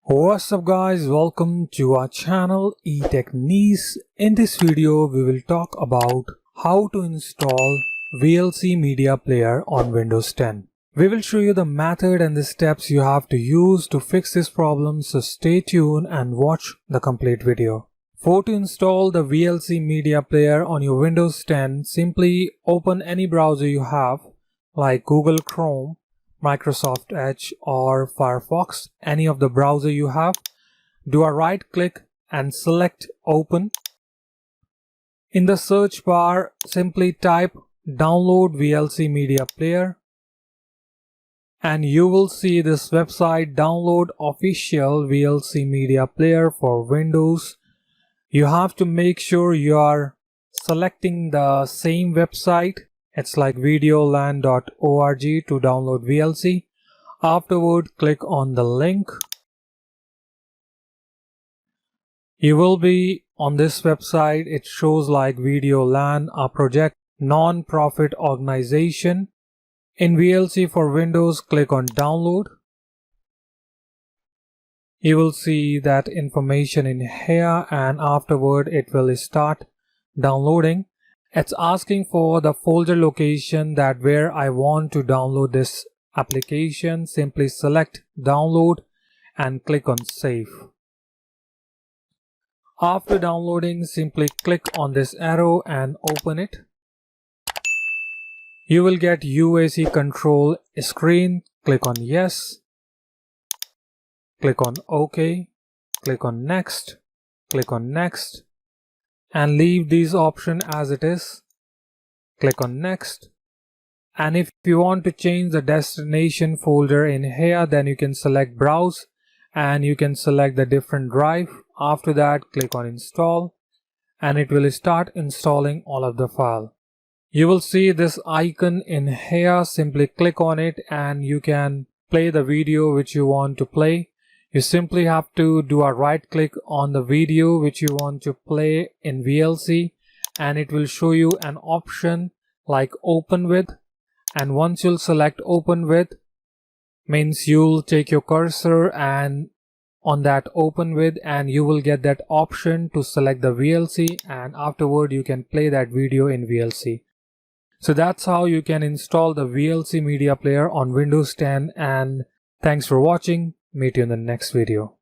What's up guys, welcome to our channel eTechniz. In this video we will talk about how to install VLC media player on Windows 10. We will show you the method and the steps you have to use to fix this problem, so stay tuned and watch the complete video. To install the VLC media player on your Windows 10, simply open any browser you have like Google Chrome, Microsoft Edge or Firefox, any of the browser you have. Do a right click and select open. In the search bar, simply type download VLC media player and you will see this website, download official VLC media player for Windows. You have to make sure you are selecting the same website. It's like videolan.org to download VLC. Afterward, click on the link. You will be on this website. It shows like Videolan, a project, non-profit organization. In VLC for Windows, click on download. You will see that information in here and afterward it will start downloading. It's asking for the folder location, that where I want to download this application. Simply select download and click on save. After downloading, simply click on this arrow and open it. You will get UAC control screen. Click on yes. Click on OK. Click on next. Click on next. And leave these options as it is. Click on next. And if you want to change the destination folder in here, then you can select browse and you can select the different drive. After that, click on install and it will start installing all of the file. You will see this icon in here. Simply click on it and you can play the video which you want to play. You simply have to do a right click on the video which you want to play in VLC and it will show you an option like open with, and once you'll select open with, means you'll take your cursor and on that open with and you will get that option to select the VLC, and afterward you can play that video in VLC. So that's how you can install the VLC media player on Windows 10, and thanks for watching. Meet you in the next video.